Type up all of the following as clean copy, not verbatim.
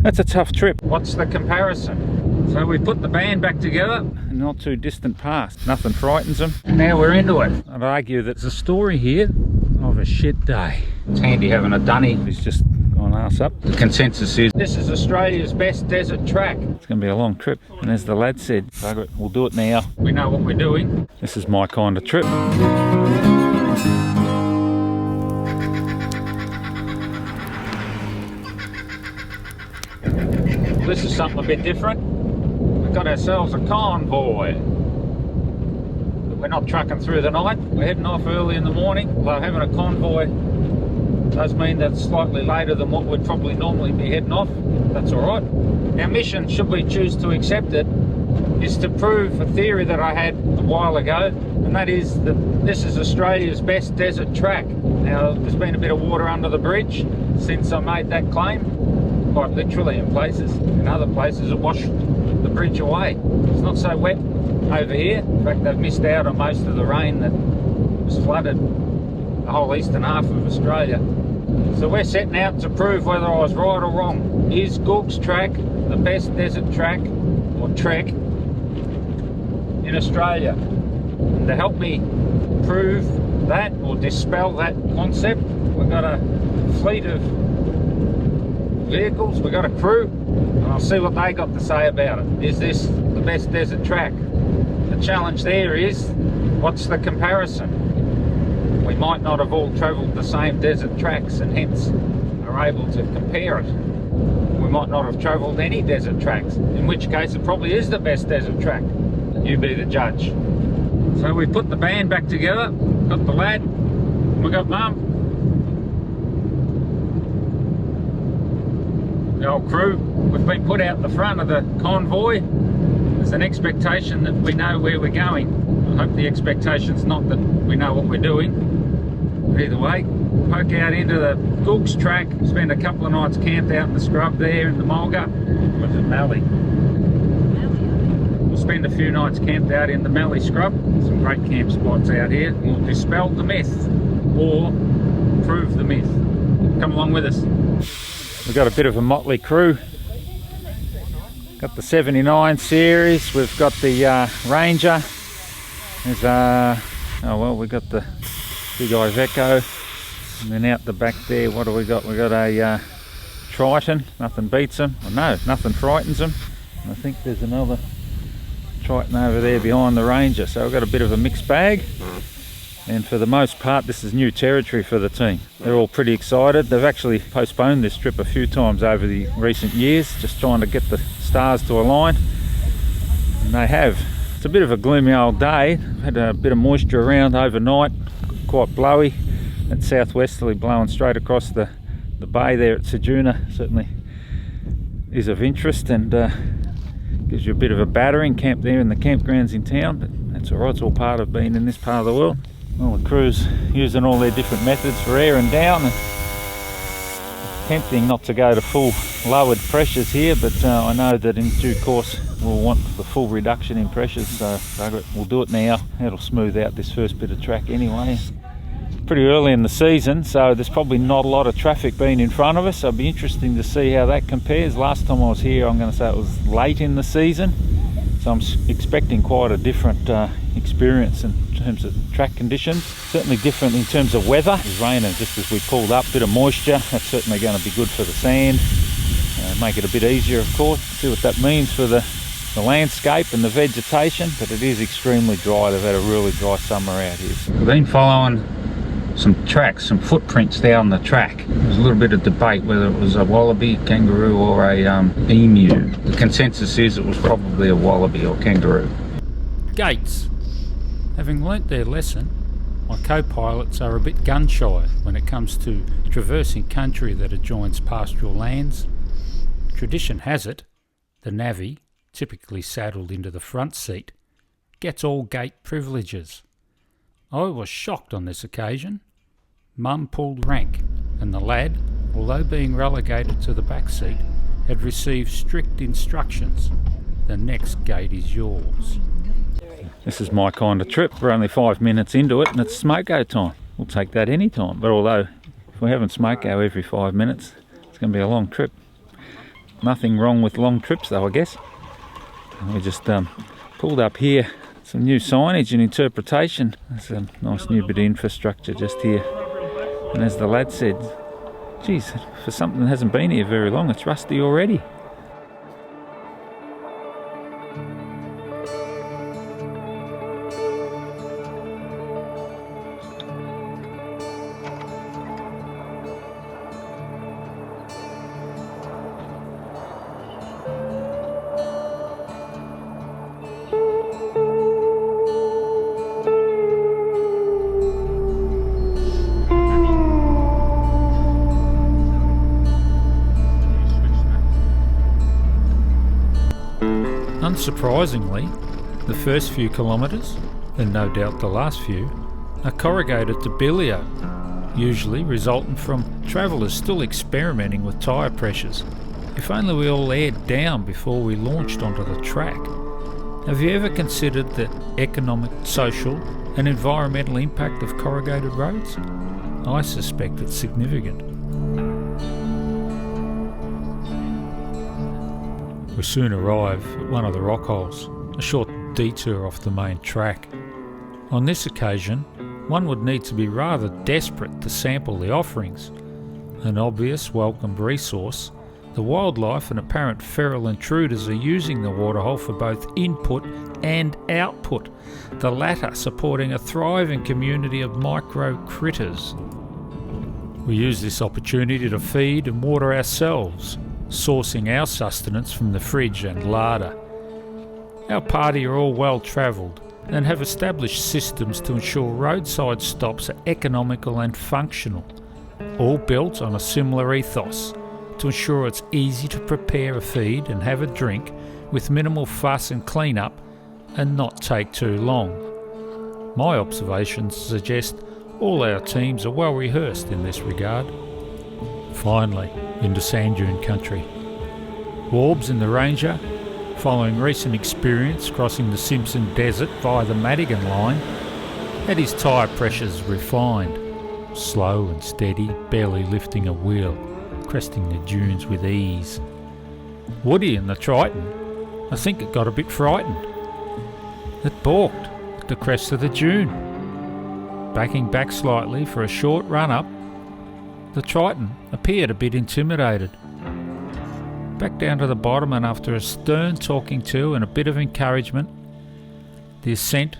That's a tough trip. What's the comparison? So we put the band back together, not too distant past. Nothing frightens them. Now we're into it. I'd argue that there's a story here of a shit day. It's handy having a dunny. He's just gone arse up. The consensus is this is Australia's best desert track. It's going to be a long trip. And as the lad said, bugger it, we'll do it now. We know what we're doing. This is my kind of trip. This is something a bit different. We've got ourselves a convoy. But we're not trucking through the night. We're heading off early in the morning. Although having a convoy does mean that it's slightly later than what we'd probably normally be heading off. That's all right. Our mission, should we choose to accept it, is to prove a theory that I had a while ago, and that is that this is Australia's best desert track. Now, there's been a bit of water under the bridge since I made that claim. Quite literally in places. In other places it washed the bridge away. It's not so wet over here. In fact, they've missed out on most of the rain that was flooded the whole eastern half of Australia. So we're setting out to prove whether I was right or wrong. Is Googs Track the best desert track or trek in Australia? And to help me prove that or dispel that concept, we've got a fleet of vehicles, we've got a crew, and I'll see what they got to say about it. Is this the best desert track? The challenge there is, what's the comparison? We might not have all travelled the same desert tracks and hence are able to compare it. We might not have travelled any desert tracks, in which case it probably is the best desert track. You be the judge. So we put the band back together, got the lad, we got Mum, the old crew. We've been put out the front of the convoy. There's an expectation that we know where we're going. I hope the expectation's not that we know what we're doing. But either way, poke out into the Googs Track, spend a couple of nights camped out in the scrub there in the mulga. What is it, Mallee? We'll spend a few nights camped out in the Mallee scrub. Some great camp spots out here. We'll dispel the myth or prove the myth. Come along with us. We've got a bit of a motley crew. Got the 79 series, we've got the Ranger. There's oh well, we've got the big IVECO. And then out the back there, what do we got? We've got a Triton, nothing beats them. Well, no, nothing frightens them. And I think there's another Triton over there behind the Ranger. So we've got a bit of a mixed bag. And for the most part, this is new territory for the team. They're all pretty excited. They've actually postponed this trip a few times over the recent years, just trying to get the stars to align. And they have. It's a bit of a gloomy old day. Had a bit of moisture around overnight, quite blowy. And southwesterly blowing straight across the bay there at JOURNi certainly is of interest and gives you a bit of a battering. Camp there in the campgrounds in town, but that's all right. It's all part of being in this part of the world. Well, the crew's using all their different methods for air and down. And it's tempting not to go to full lowered pressures here, but I know that in due course we'll want the full reduction in pressures, so we'll do it now. It'll smooth out this first bit of track anyway. Pretty early in the season, so there's probably not a lot of traffic being in front of us, so it'll be interesting to see how that compares. Last time I was here, I'm going to say it was late in the season, so I'm expecting quite a different experience in terms of track conditions. Certainly different in terms of weather. It was raining just as we pulled up, bit of moisture. That's certainly going to be good for the sand. Make it a bit easier, of course. See what that means for the landscape and the vegetation, but it is extremely dry. They've had a really dry summer out here. We've been following some tracks, some footprints down the track. There's a little bit of debate whether it was a wallaby, kangaroo or a emu. The consensus is it was probably a wallaby or kangaroo. Gates. Having learnt their lesson, my co-pilots are a bit gun-shy when it comes to traversing country that adjoins pastoral lands. Tradition has it, the navvy, typically saddled into the front seat, gets all gate privileges. I was shocked on this occasion. Mum pulled rank, and the lad, although being relegated to the back seat, had received strict instructions. The next gate is yours. This is my kind of trip. We're only 5 minutes into it and it's smoko time. We'll take that any time. But although if we're having smoko every 5 minutes, it's going to be a long trip. Nothing wrong with long trips though, I guess. And we just pulled up here. Some new signage and interpretation. There's a nice new bit of infrastructure just here. And as the lad said, geez, for something that hasn't been here very long, it's rusty already. Unsurprisingly, the first few kilometres, and no doubt the last few, are corrugated to bilio, usually resulting from travellers still experimenting with tyre pressures. If only we all aired down before we launched onto the track. Have you ever considered the economic, social and environmental impact of corrugated roads? I suspect it's significant. We soon arrive at one of the rock holes, a short detour off the main track. On this occasion, one would need to be rather desperate to sample the offerings. An obvious welcomed resource, the wildlife and apparent feral intruders are using the waterhole for both input and output, the latter supporting a thriving community of micro critters. We use this opportunity to feed and water ourselves, sourcing our sustenance from the fridge and larder. Our party are all well travelled and have established systems to ensure roadside stops are economical and functional, all built on a similar ethos to ensure it's easy to prepare a feed and have a drink with minimal fuss and clean up and not take too long. My observations suggest all our teams are well rehearsed in this regard. Finally, into sand dune country. Warbs in the Ranger, following recent experience crossing the Simpson Desert via the Madigan line, had his tyre pressures refined, slow and steady, barely lifting a wheel, cresting the dunes with ease. Woody in the Triton, I think it got a bit frightened. It balked at the crest of the dune. Backing back slightly for a short run up, the Triton appeared a bit intimidated. Back down to the bottom, and after a stern talking to and a bit of encouragement, the ascent,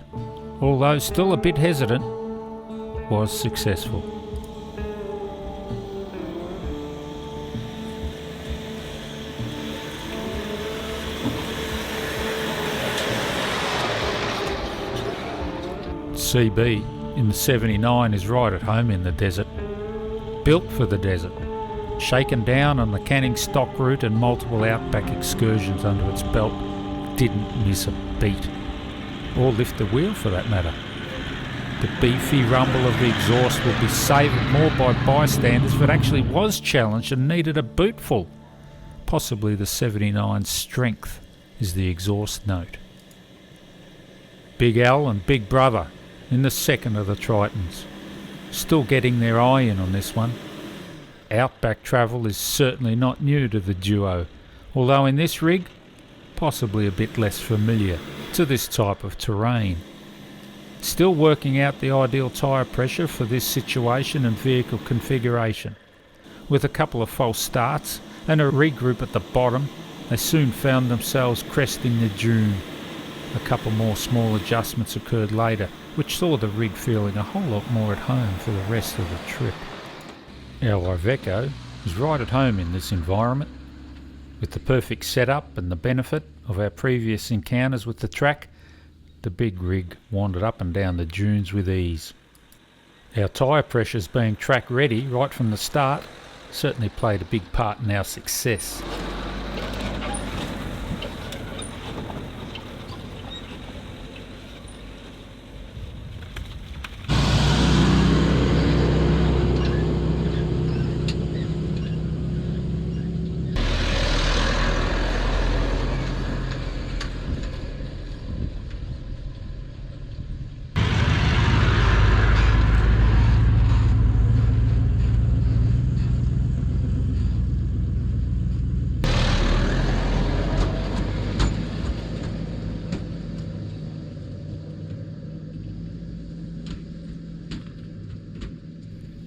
although still a bit hesitant, was successful. CB in the 79 is right at home in the desert. Built for the desert, shaken down on the Canning stock route and multiple outback excursions under its belt, didn't miss a beat, or lift a wheel for that matter. The beefy rumble of the exhaust will be savoured more by bystanders if it actually was challenged and needed a bootful. Possibly the 79's strength is the exhaust note. Big Al and Big Brother in the second of the Tritons. Still getting their eye in on this one. Outback travel is certainly not new to the duo, although in this rig, possibly a bit less familiar to this type of terrain. Still working out the ideal tyre pressure for this situation and vehicle configuration. With a couple of false starts and a regroup at the bottom, they soon found themselves cresting the dune. A couple more small adjustments occurred later, which saw the rig feeling a whole lot more at home for the rest of the trip. Our IVECO is right at home in this environment. With the perfect setup and the benefit of our previous encounters with the track, the big rig wandered up and down the dunes with ease. Our tyre pressures being track ready right from the start certainly played a big part in our success.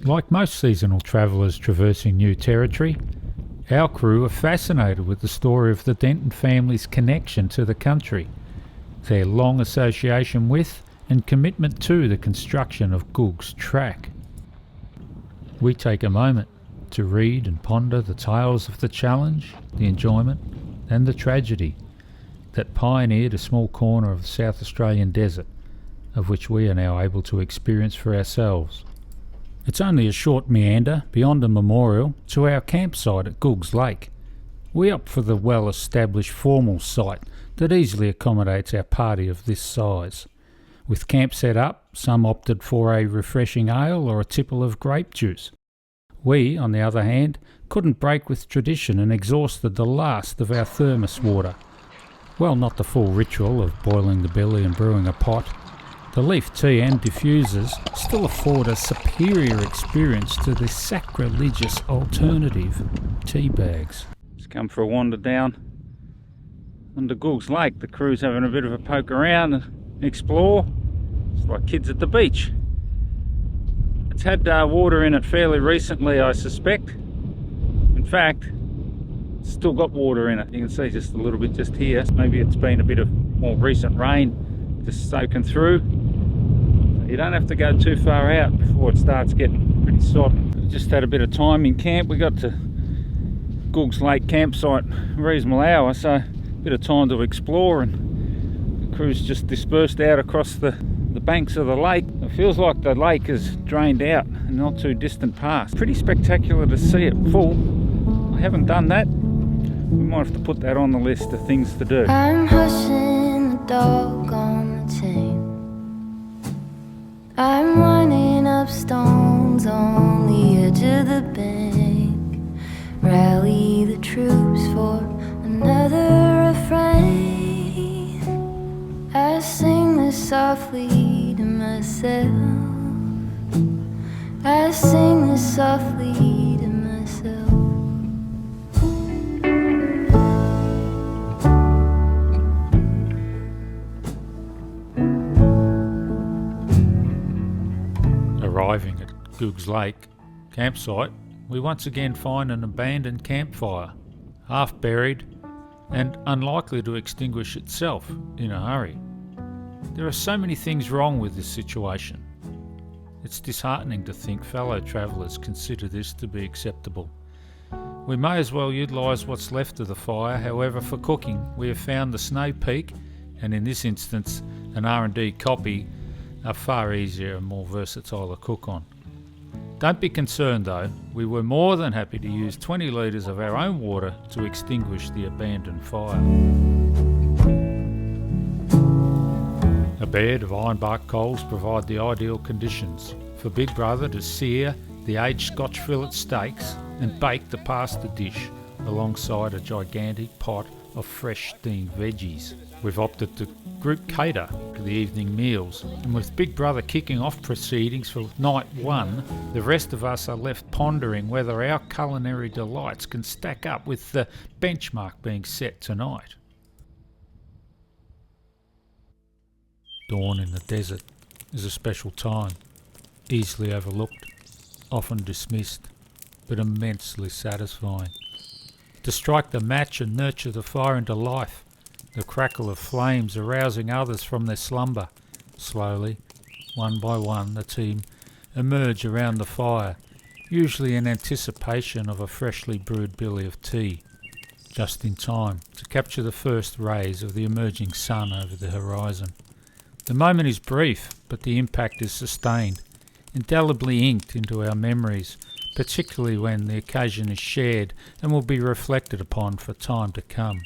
Like most seasonal travellers traversing new territory, our crew are fascinated with the story of the Denton family's connection to the country, their long association with and commitment to the construction of Googs Track. We take a moment to read and ponder the tales of the challenge, the enjoyment and the tragedy that pioneered a small corner of the South Australian desert, of which we are now able to experience for ourselves. It's only a short meander beyond a memorial to our campsite at Googs Lake. We opt for the well-established formal site that easily accommodates our party of this size. With camp set up, some opted for a refreshing ale or a tipple of grape juice. We, on the other hand, couldn't break with tradition and exhausted the last of our thermos water. Well, not the full ritual of boiling the billy and brewing a pot. The leaf tea and diffusers still afford a superior experience to the sacrilegious alternative tea bags. Just come for a wander down under Googs Lake. The crew's having a bit of a poke around and explore. It's like kids at the beach. It's had water in it fairly recently, I suspect. In fact, it's still got water in it. You can see just a little bit just here. Maybe it's been a bit of more recent rain just soaking through. You don't have to go too far out before it starts getting pretty sodden. We just had a bit of time in camp. We got to Googs Lake campsite a reasonable hour, so a bit of time to explore, and the crew's just dispersed out across the banks of the lake. It feels like the lake is drained out in not too distant past. Pretty spectacular to see it full. I haven't done that. We might have to put that on the list of things to do. I'm hushing the dog on the chain. I'm running up stones on the edge of the bank. Rally the troops for another refrain. I sing this softly to myself. I sing this softly to myself. Arriving at Googs Lake campsite, we once again find an abandoned campfire, half buried and unlikely to extinguish itself in a hurry. There are so many things wrong with this situation. It's disheartening to think fellow travellers consider this to be acceptable. We may as well utilise what's left of the fire. However, for cooking we have found the snow peak, and in this instance an R&D copy, are far easier and more versatile to cook on. Don't be concerned though, we were more than happy to use 20 litres of our own water to extinguish the abandoned fire. A bed of ironbark coals provide the ideal conditions for Big Brother to sear the aged Scotch fillet steaks and bake the pasta dish alongside a gigantic pot of fresh steamed veggies. We've opted to group cater to the evening meals, and with Big Brother kicking off proceedings for night one, the rest of us are left pondering whether our culinary delights can stack up with the benchmark being set tonight. Dawn in the desert is a special time, easily overlooked, often dismissed, but immensely satisfying. To strike the match and nurture the fire into life, the crackle of flames arousing others from their slumber. Slowly, one by one, the team emerge around the fire, usually in anticipation of a freshly brewed billy of tea, just in time to capture the first rays of the emerging sun over the horizon. The moment is brief, but the impact is sustained, indelibly inked into our memories, particularly when the occasion is shared and will be reflected upon for time to come.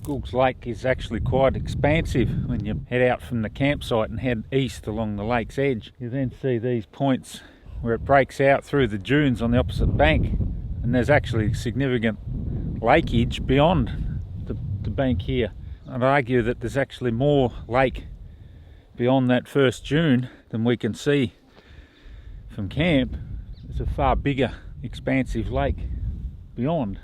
Googs Lake is actually quite expansive. When you head out from the campsite and head east along the lake's edge, you then see these points where it breaks out through the dunes on the opposite bank, and there's actually significant lakeage beyond the bank here. I'd argue that there's actually more lake beyond that first dune than we can see from camp. There's a far bigger expansive lake beyond.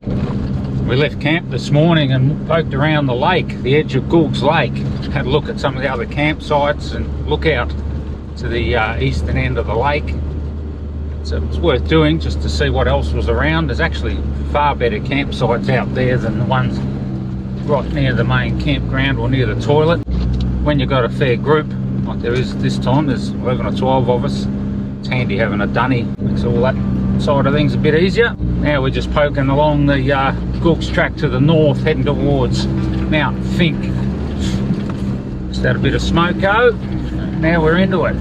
We left camp this morning and poked around the lake, the edge of Googs Lake. Had a look at some of the other campsites and look out to the eastern end of the lake. So it's worth doing just to see what else was around. There's actually far better campsites out there than the ones right near the main campground or near the toilet. When you've got a fair group, like there is this time, there's 11 or 12 of us, it's handy having a dunny, makes all that side of things a bit easier. Now we're just poking along the Googs Track to the north, heading towards Mount Fink. Just had a bit of smoko, now we're into it.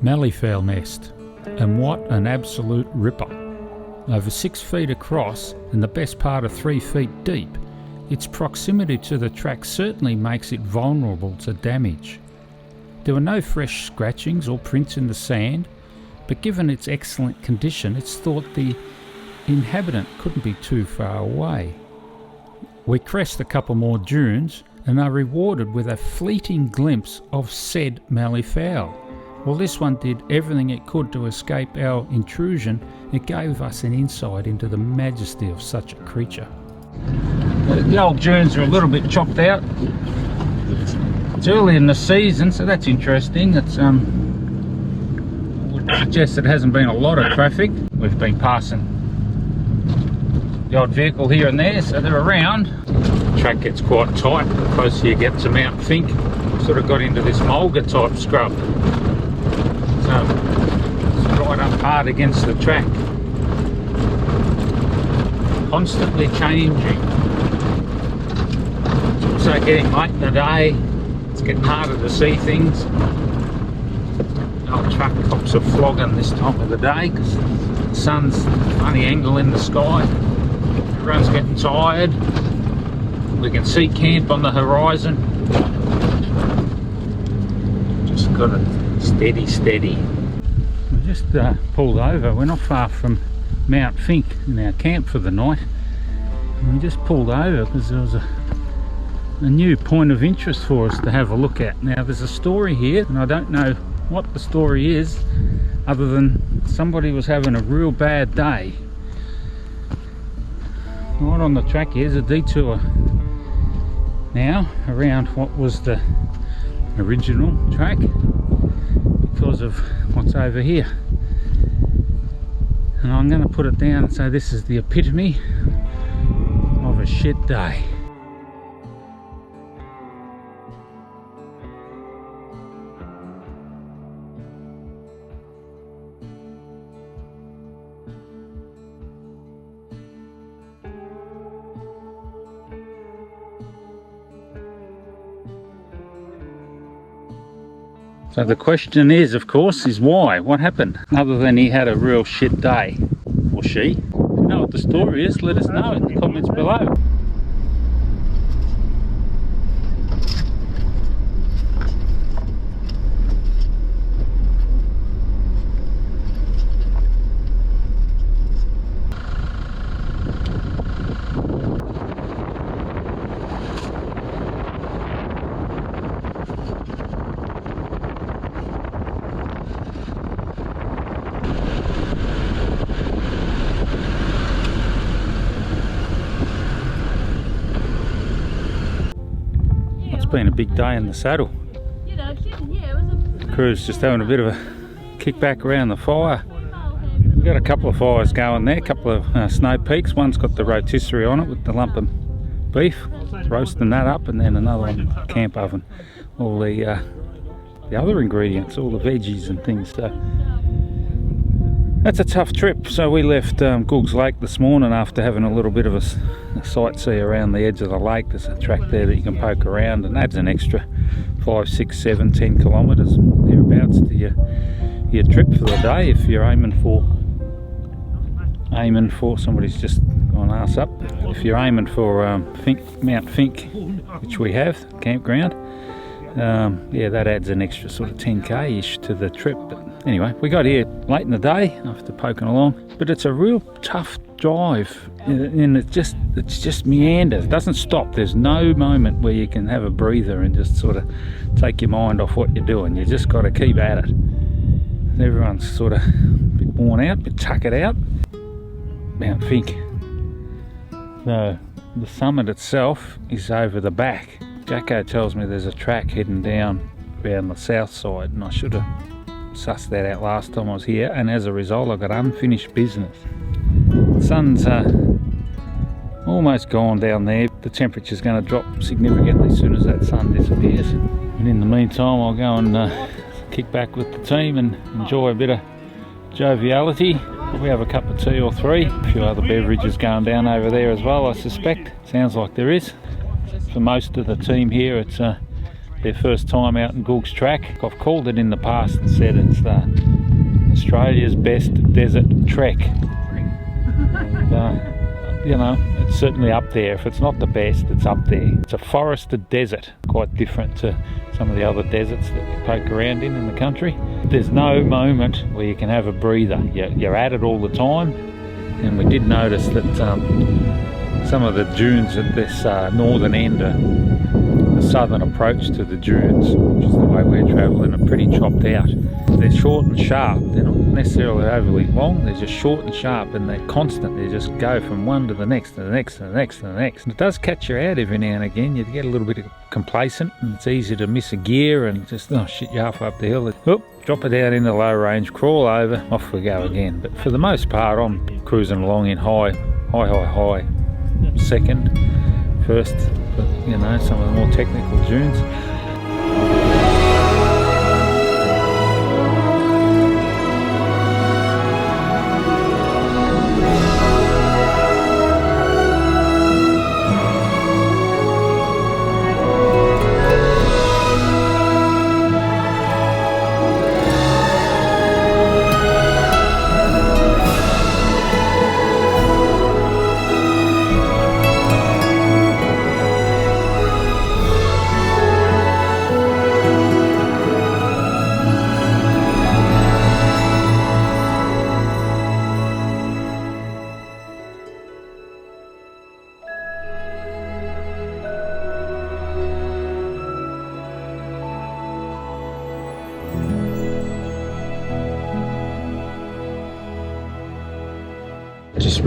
Malleefowl nest, and what an absolute ripper. Over 6 feet across and the best part of 3 feet deep, its proximity to the track certainly makes it vulnerable to damage. There were no fresh scratchings or prints in the sand, but given its excellent condition, it's thought the inhabitant couldn't be too far away. We crest a couple more dunes and are rewarded with a fleeting glimpse of said malleefowl. Well, this one did everything it could to escape our intrusion. It gave us an insight into the majesty of such a creature. The old dunes are a little bit chopped out. It's early in the season, so that's interesting. It's I would suggest it hasn't been a lot of traffic. We've been passing the odd vehicle here and there, so they're around. The track gets quite tight the closer you get to Mount Fink. Sort of got into this mulga type scrub. So it's right up hard against the track. Constantly changing. also getting late in the day. It's getting harder to see things. Old truck cops are flogging this time of the day because the sun's a funny angle in the sky. Everyone's getting tired. We can see camp on the horizon. Just got it steady. We just pulled over. We're not far from Mount Fink in our camp for the night. And we just pulled over because there was a new point of interest for us to have a look at. Now there's a story here, and I don't know what the story is other than somebody was having a real bad day. Right on the track here's a detour now around what was the original track because of what's over here, and I'm going to put it down and say this is the epitome of a shit day. So the question is, of course, is why? What happened? Other than he had a real shit day. Or she. If you know what the story is, let us know in the comments below. It's been a big day in the saddle. The crew's just having a bit of a kick back around the fire. We've got a couple of fires going there, a couple of snow peaks. One's got the rotisserie on it with the lump of beef, roasting that up, and then another one, camp oven. All the other ingredients, all the veggies and things. So that's a tough trip. So we left Googs Lake this morning after having a little bit of a sightsee around the edge of the lake. There's a track there that you can poke around, and adds an extra 5, 6, 7, 10 kilometres thereabouts to your trip for the day if you're aiming for somebody's just gone ass up. If you're aiming for Mount Fink, which we have, campground, yeah, that adds an extra sort of 10k-ish to the trip. But anyway, we got here late in the day after poking along, but it's a real tough drive, and it just meanders, it doesn't stop. There's no moment where you can have a breather and just sort of take your mind off what you're doing. You just got to keep at it. Everyone's sort of a bit worn out, but tuck it out. Mount Fink. So the summit itself is over the back. Jacko tells me there's a track heading down around the south side, and I should have sussed that out last time I was here, and as a result I've got unfinished business. The sun's almost gone down there. The temperature's going to drop significantly as soon as that sun disappears, and in the meantime I'll go and kick back with the team and enjoy a bit of joviality. Probably have a cup of tea or three. A few other beverages going down over there as well, I suspect. Sounds like there is. For most of the team here, it's their first time out in Googs Track. I've called it in the past and said it's Australia's best desert trek. And, you know, it's certainly up there. If it's not the best, it's up there. It's a forested desert, quite different to some of the other deserts that we poke around in the country. There's no moment where you can have a breather. You're at it all the time, and we did notice that some of the dunes at this northern end, the southern approach to the dunes, which is the way we're travelling, are pretty chopped out. They're short and sharp. They're not necessarily overly long. They're just short and sharp, and they're constant. They just go from one to the next, to the next, to the next, to the next. And it does catch you out every now and again. You get a little bit complacent, and it's easy to miss a gear and just, oh shit, you're halfway up the hill. Oop, drop it down into low range, crawl over, off we go again. But for the most part, I'm cruising along in high second, first, but you know, some of the more technical dunes.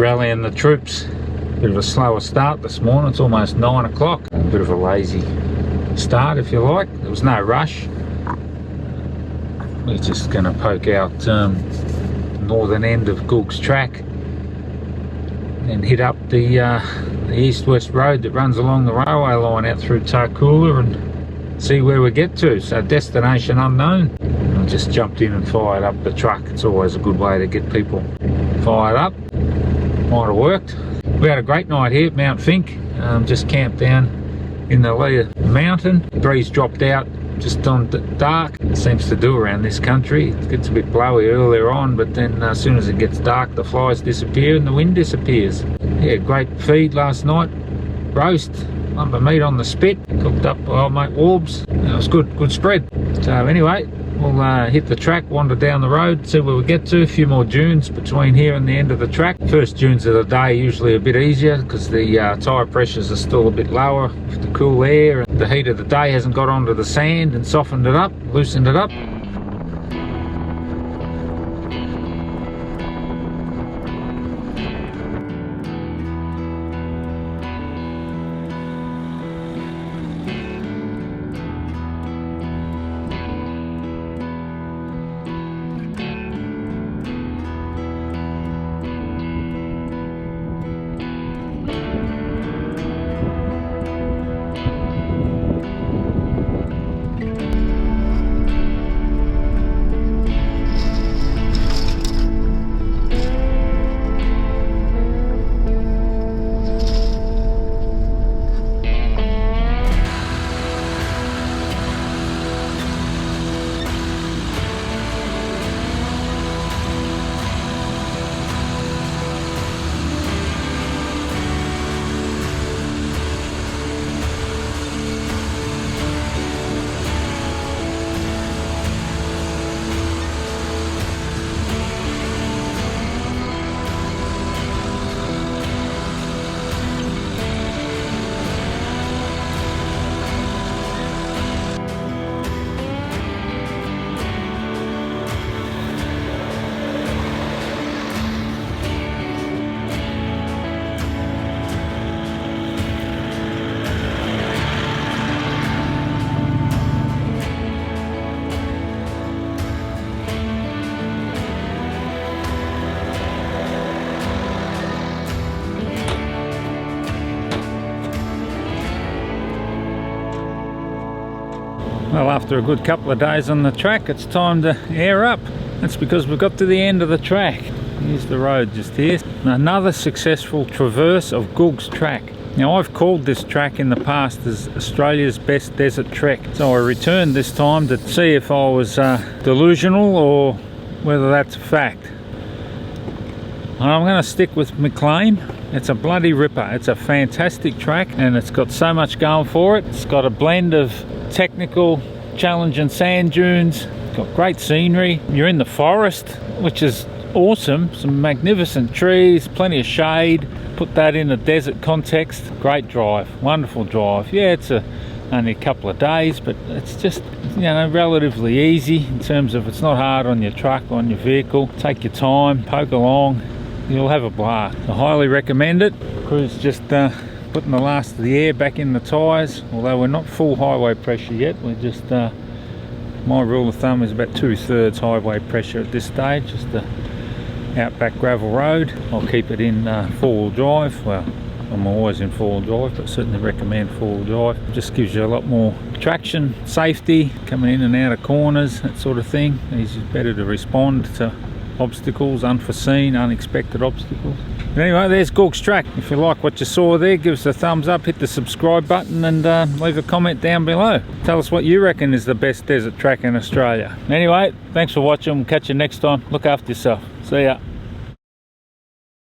rallying the troops. Bit of a slower start this morning. It's almost 9 o'clock. A bit of a lazy start, if you like. There was no rush. We're just going to poke out northern end of Googs Track and hit up the east-west road that runs along the railway line out through Tarcoola and see where we get to. So destination unknown. I just jumped in and fired up the truck. It's always a good way to get people fired up. Might have worked. We had a great night here at Mount Fink. Just camped down in the lee of the mountain. The breeze dropped out just on dark. It seems to do around this country. It gets a bit blowy earlier on, but then as soon as it gets dark, the flies disappear and the wind disappears. Yeah, great feed last night. Roast, lump of meat on the spit, cooked up by old mate Warbs. It was good spread. So anyway, we'll hit the track, wander down the road, see where we get to. A few more dunes between here and the end of the track. First dunes of the day usually a bit easier because the tyre pressures are still a bit lower with the cool air. The heat of the day hasn't got onto the sand and softened it up, loosened it up. Well, after a good couple of days on the track, it's time to air up. That's because we've got to the end of the track. Here's the road just here. Another successful traverse of Googs Track. Now, I've called this track in the past as Australia's best desert trek. So I returned this time to see if I was delusional or whether that's a fact. And I'm going to stick with my claim. It's a bloody ripper. It's a fantastic track and it's got so much going for it. It's got a blend of technical, challenging sand dunes. It's got great scenery. You're in the forest, which is awesome. Some magnificent trees, plenty of shade. Put that in a desert context. Great drive, wonderful drive. Yeah, it's only a couple of days, but it's just, you know, relatively easy in terms of it's not hard on your truck, on your vehicle. Take your time, poke along. You'll have a blast. I highly recommend it. Crew's just putting the last of the air back in the tyres, although we're not full highway pressure yet. We're just, my rule of thumb is about 2/3 highway pressure at this stage, just a outback gravel road. I'll keep it in four-wheel drive. Well, I'm always in four-wheel drive, but certainly recommend four-wheel drive. It just gives you a lot more traction, safety, coming in and out of corners, that sort of thing. It's better to respond to obstacles, unforeseen, unexpected obstacles. But anyway, there's Googs Track. If you like what you saw there, give us a thumbs up, hit the subscribe button and leave a comment down below. Tell us what you reckon is the best desert track in Australia. Anyway, thanks for watching. We'll catch you next time. Look after yourself. See ya.